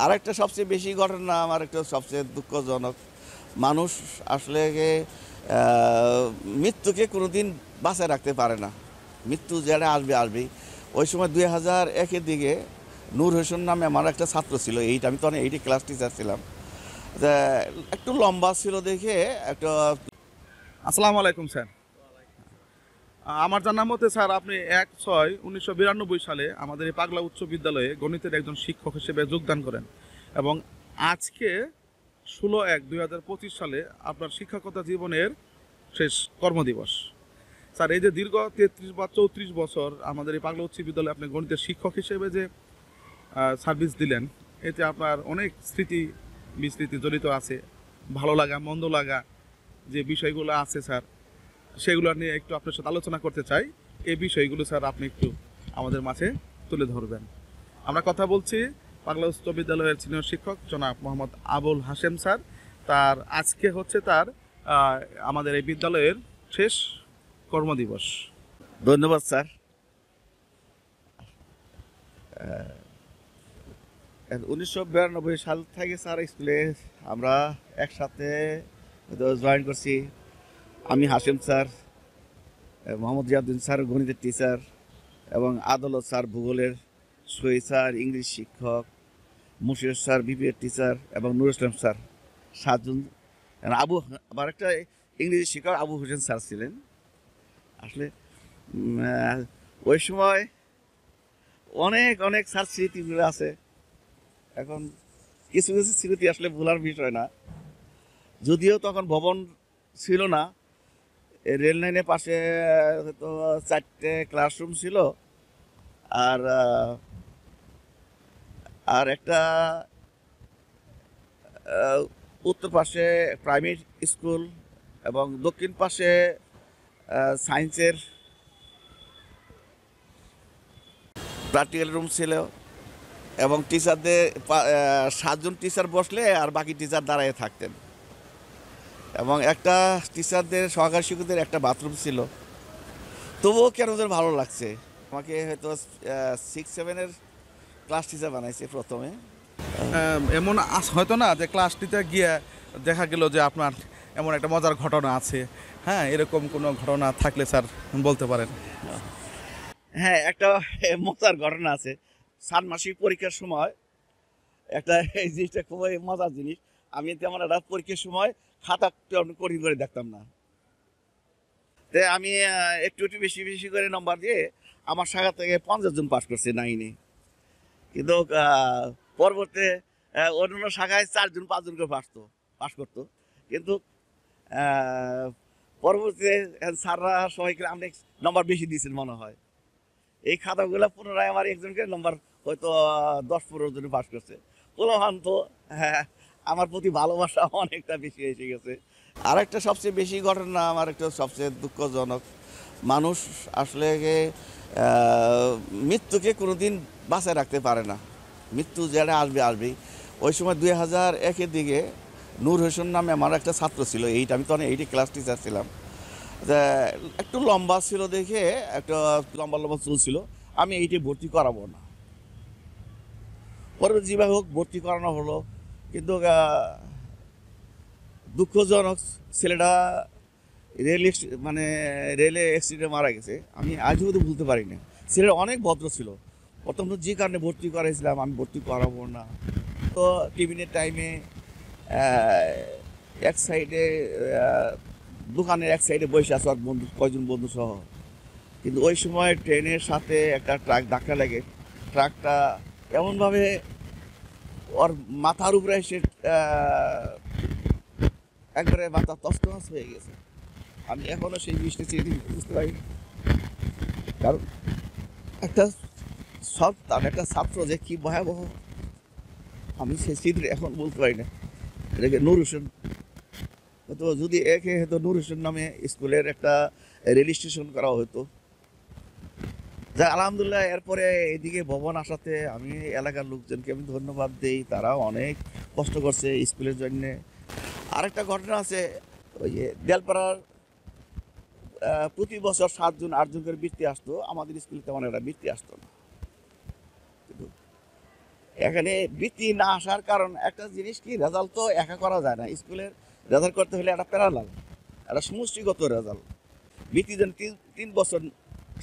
আর একটা সবচেয়ে বেশি ঘটনা আমার একটা সবচেয়ে দুঃখজনক, মানুষ আসলে মৃত্যুকে কোনোদিন বাঁচায় রাখতে পারে না। মৃত্যু যেটা আসবে আসবেই। ওই সময় 2001-এর দিকে নূর হোসেন নামে আমার একটা ছাত্র ছিল, আমি তখন এইটে ক্লাস টিচার ছিলাম। তা একটু লম্বা ছিল দেখে একটা। আসসালামু আলাইকুম স্যার। আমার জানার মতে স্যার আপনি 1/6/1992 সালে আমাদের এই পাগলা উচ্চ বিদ্যালয়ে গণিতের একজন শিক্ষক হিসেবে যোগদান করেন এবং আজকে 16/1/2025 সালে আপনার শিক্ষকতা জীবনের শেষ কর্মদিবস। স্যার, এই যে দীর্ঘ 33 বা 34 বছর আমাদের এই পাগলা উচ্চ বিদ্যালয়ে আপনি গণিতের শিক্ষক হিসেবে যে সার্ভিস দিলেন, এতে আপনার অনেক স্মৃতি বিস্মৃতি জড়িত আছে। ভালো লাগা মন্দ লাগা যে বিষয়গুলো আছে স্যার, সেগুলো নিয়ে একটু আপনার সাথে আলোচনা করতে চাই। এই বিষয়গুলো স্যার আপনি একটু আমাদের মাঝে তুলে ধরবেন। আমরা কথা বলছি বাংলা উচ্চ বিদ্যালয়ের সিনিয়র শিক্ষক জনাব মোহাম্মদ আবুল হাশেম স্যার। তার আজকে হচ্ছে তার আমাদের এই বিদ্যালয়ের শেষ কর্মদিবস। ধন্যবাদ স্যার। 1992 সাল থেকে স্যার স্কুলে আমরা একসাথে জয়েন করছি। আমি হাশেম স্যার, মোহাম্মদ জিয়াউদ্দিন স্যার গণিতের টিচার, এবং আদালত স্যার ভূগোলের, শহীদ স্যার ইংলিশ শিক্ষক, মুশির স্যার বিপিএর টিচার, এবং নুর ইসলাম স্যার, সাতজন। আবু আবার একটা ইংরেজি শিক্ষক আবু হোসেন স্যার ছিলেন। আসলে ওই সময় অনেক অনেক স্যার স্মৃতিগুলো আছে। এখন কিছু কিছু স্মৃতি আসলে ভোলার বিষয় না। যদিও তখন ভবন ছিল না, রেল লাইনের পাশে তো 4টে ক্লাসরুম ছিল, আর আর একটা উত্তর পাশে প্রাইমারি স্কুল, এবং দক্ষিণ পাশে সায়েন্সের প্র্যাকটিক্যাল রুম ছিল। এবং টিচারদের 7জন টিচার বসলে আর বাকি টিচার দাঁড়ায় থাকতেন। এবং একটা টিচারদের সহকারী শিক্ষকদের একটা বাথরুম ছিল। তবুও কেন যেন ভালো লাগছে। আমাকে হয়তো 6-7-এর ক্লাস টিচার বানাইছে প্রথমে। এমন হয়তো না যে ক্লাসটিতে গিয়ে দেখা গেল যে আপনার এমন একটা মজার ঘটনা আছে। হ্যাঁ, এরকম কোনো ঘটনা থাকলে স্যার বলতে পারেন। হ্যাঁ, একটা মজার ঘটনা আছে। ষান্মাসিক পরীক্ষার সময় একটা এই জিনিসটা খুবই মজার জিনিস। আমি তেমন একটা পরীক্ষার সময় খাতা কঠিন করে দেখতাম না। তাই আমি একটু একটু বেশি বেশি করে নম্বর দিয়ে আমার শাখা থেকে 50 জন পাস করছে 9-এ। কিন্তু পরবর্তী অন্য শাখায় 4-জন 5-জন করে পাস করতো। কিন্তু আহ, পরবর্তীতে স্যাররা সবাইকে অনেক নম্বর বেশি দিয়েছেন মনে হয়। এই খাতাগুলো পুনরায় আমার একজনকে নম্বর হয়তো 10-15 জন পাস করছে। পোলাপান তো হ্যাঁ, আমার প্রতি ভালোবাসা অনেকটা বেশি এসে গেছে। আর একটা সবচেয়ে বেশি ঘটনা আমার একটা সবচেয়ে দুঃখজনক, মানুষ আসলে মৃত্যুকে কোনোদিন বাঁচায় রাখতে পারে না। মৃত্যু যেটা আসবে আসবেই। ওই সময় 2001-এর দিকে নূর হোসেন নামে আমার একটা ছাত্র ছিল, আমি তখন এইটে ক্লাস টিচার ছিলাম। তা একটু লম্বা ছিল দেখে, একটা লম্বা লম্বা চুল ছিল, আমি এইটে ভর্তি করাবো না। পরে যেভাবে হোক ভর্তি করানো হলো। কিন্তু দুঃখজনক, ছেলেটা মানে রেলে অ্যাক্সিডেন্টে মারা গেছে। আমি আজও তো ভুলতে পারি না। ছেলেটা অনেক ভদ্র ছিল। প্রথম তো যে কারণে ভর্তি করাইছিলাম, আমি ভর্তি করাবো না। তো টিফিনের টাইমে এক সাইডে দোকানের এক সাইডে বসে আছে আর বন্ধু, কয়জন বন্ধু সহ। কিন্তু ওই সময় ট্রেনের সাথে একটা ট্রাক ধাক্কা লাগে। ট্রাকটা এমনভাবে ওর মাথার উপরে এসে একবারে মাথা তছনছ হয়ে গেছে। আমি এখনো সেই জিনিসটা চিনি বুঝতে পারি। কারণ একটা সন্তান, একটা ছাত্র যে কি ভয়াবহ, আমি সেই স্মৃতি এখন বলতে পারি না। এটাকে নূর হোসেন, হয়তো যদি একে হয়তো নূর হোসেন নামে স্কুলের একটা রেজিস্ট্রেশন করা হতো। যা আলহামদুলিল্লাহ, এরপরে এদিকে ভবন আসাতে আমি এলাকার লোকজনকে আমি ধন্যবাদ দিই। তারা অনেক কষ্ট করছে স্কুলের জন্যে। আরেকটা ঘটনা আছে, ওই যে দেলপাড়ার প্রতি বছর 7-জন 8-জন করে বৃত্তি আসতো, আমাদের স্কুলে তেমন একটা বৃত্তি আসতো না। কিন্তু এখানে বৃত্তি না আসার কারণ একটা জিনিস কি, রেজাল্ট তো একা করা যায় না। স্কুলের রেজাল্ট করতে হলে একটা প্যারালাল, একটা সমষ্টিগত রেজাল্ট। বৃত্তির জন্য 3 বছর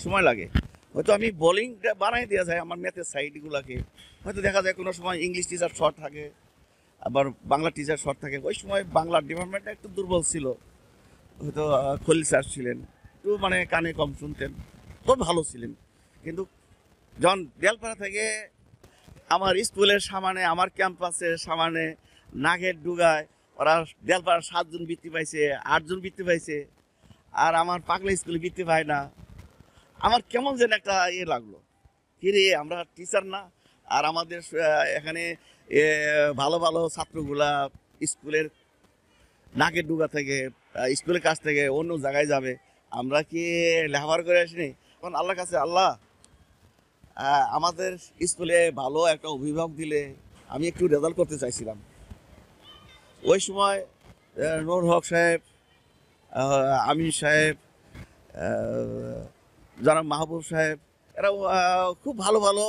সময় লাগে। হয়তো আমি বোলিংটা বানাই দেওয়া যায় আমার ম্যাথের সাইডগুলোকে, হয়তো দেখা যায় কোনো সময় ইংলিশ টিচার শর্ট থাকে, আবার বাংলা টিচার শর্ট থাকে। ওই সময় বাংলা ডিপার্টমেন্টটা একটু দুর্বল ছিল, হয়তো খলিল স্যার ছিলেন, একটু মানে কানে কম শুনতেন, তো ভালো ছিলেন। কিন্তু যখন বেলপাড়া থেকে আমার স্কুলের সামনে, আমার ক্যাম্পাসের সামনে নাগের ডুগায় ওরা বেলপাড়ার 7 জন বৃত্তি পাইছে, 8 জন বৃত্তি পাইছে, আর আমার পাগলা স্কুলে বৃত্তি পায় না, আমার কেমন যেন একটা লাগলো, কিরে আমরা টিচার না? আর আমাদের এখানে ভালো ভালো ছাত্রগুলা স্কুলের নাকের ডুগা থেকে, স্কুলের কাছ থেকে অন্য জায়গায় যাবে, আমরা কি লেখাপড়া করে আসিনি? এখন আল্লাহর কাছে, আল্লাহ আমাদের স্কুলে ভালো একটা অভিভাবক দিলে আমি একটু রেজাল্ট করতে চাইছিলাম। ওই সময় নূর হক সাহেব, আমিন সাহেব, জনাব মাহবুব সাহেব, এরা খুব ভালো ভালো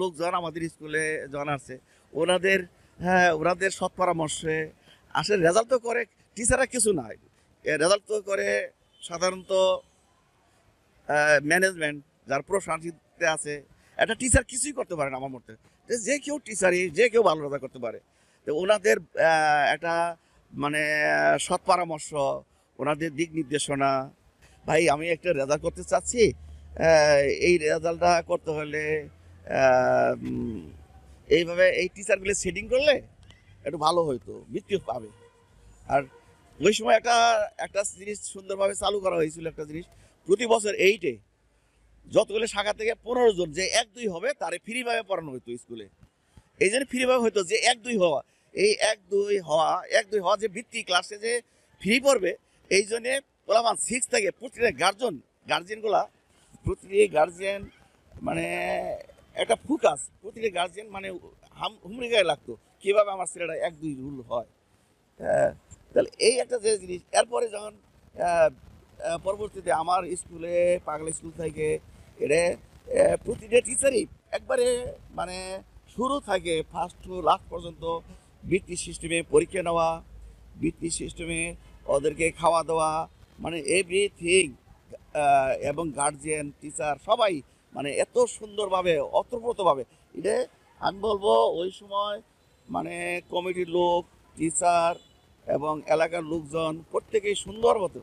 লোকজন আমাদের স্কুলে জন আছে। ওনাদের সৎ পরামর্শে আসলে রেজাল্ট তো করে টিচাররা কিছু নাই, রেজাল্ট তো করে সাধারণত ম্যানেজমেন্ট, যার প্রশাসনিতে আছে। একটা টিচার কিছুই করতে পারে না আমার মতে, যে কেউ টিচারই, যে কেউ ভালো রেজাল্ট করতে পারে। তো ওনাদের একটা মানে সৎ পরামর্শ, ওনাদের দিক নির্দেশনা, ভাই আমি একটা রেজাল্ট করতে চাচ্ছি, এই রেজাল্টটা করতে হলে এইভাবে এই টিচারগুলো সেটিং করলে একটু ভালো হইতো, বৃত্তিও পাবে। আর ওই সময় একটা একটা জিনিস সুন্দরভাবে চালু করা হয়েছিল, একটা জিনিস প্রতি বছর 8-এ যতগুলো শাখা থেকে 15 জন যে 1-2 হবে তারে ফ্রিভাবে পড়ানো হতো স্কুলে। এই জন্য ফ্রিভাবে হতো যে 1-2 হওয়া, এই 1-2 হওয়া যে বৃত্তি ক্লাসে যে ফ্রি পড়বে, এই জন্যে ওলামান 6 থেকে প্রতিটা গার্জেনগুলা, প্রতিটি গার্জেন মানে একটা ফোকাস, প্রতিটি গার্জেন মানে হুমড়ি গায়ে লাগতো কীভাবে আমার ছেলেটা 1-2 রুল হয়। তাহলে এই একটা যে জিনিস, এরপরে যখন পরবর্তীতে আমার স্কুলে, পাগলা স্কুল থেকে এটা প্রতিটা টিচারই একবারে মানে শুরু থাকে ফার্স্ট টু লাস্ট পর্যন্ত বৃত্তি সিস্টেমে পরীক্ষা নেওয়া, বৃত্তি সিস্টেমে ওদেরকে খাওয়া দাওয়া, মানে এভরিথিং, এবং গার্জিয়ান টিচার সবাই মানে এত সুন্দরভাবে, অতপ্রতভাবে, এটা আমি বলবো ওই সময় মানে কমিটির লোক, টিচার এবং এলাকার লোকজন প্রত্যেকেই সুন্দর মতো।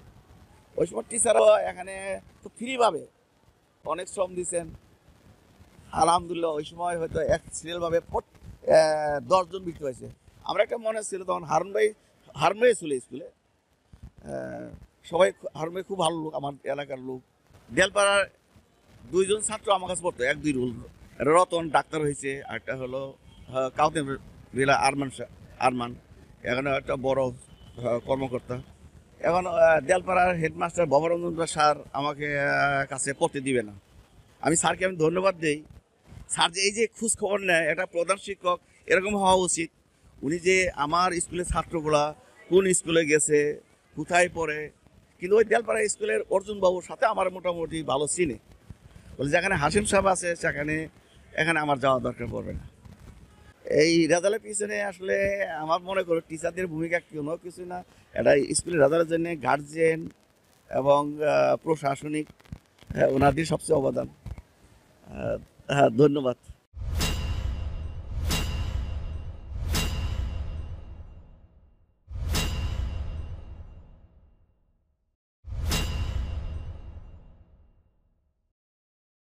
ওই সময় টিচারও এখানে তো ফ্রিভাবে অনেক শ্রম দিয়েছেন আলহামদুলিল্লাহ। ওই সময় হয়তো এক সিরিয়ালভাবে 10 জন বৃত্তি হয়েছে। আমরা একটা মনে ছিল তখন হারুন ভাই ছিল স্কুলে, সবাই হারুন ভাই খুব ভালো লোক, আমার এলাকার লোক। বেলপাড়ার 2 জন ছাত্র আমার কাছে পড়তো, 1-2 রুল, রতন ডাক্তার হয়েছে, একটা হলো কাউতেন রিলা আরমান, এখানে একটা বড় কর্মকর্তা। এখন দেলপাড়ার হেডমাস্টার ভবরঞ্জন স্যার আমাকে কাছে পড়তে দিবে না। আমি স্যারকে আমি ধন্যবাদ দিই, স্যার যে এই যে খোঁজ খবর নেয়, একটা প্রধান শিক্ষক এরকম হওয়া উচিত। উনি যে আমার স্কুলের ছাত্রগুলা কোন স্কুলে গেছে, কোথায় পড়ে, কিন্তু ওই দেলপাড়া স্কুলের অর্জুন বাবুর সাথে আমার মোটামুটি ভালো চিনে, বলে যেখানে হাসিম সাহেব আছে সেখানে এখানে আমার যাওয়া দরকার পড়বে না। এই রেজাল্টের পিছনে আসলে আমার মনে করো টিচারদের ভূমিকা কোনো কিছু না, এটা স্কুলের রেজাল্টের জন্য গার্জিয়ান এবং প্রশাসনিক ওনাদের সবচেয়ে অবদান। ধন্যবাদ।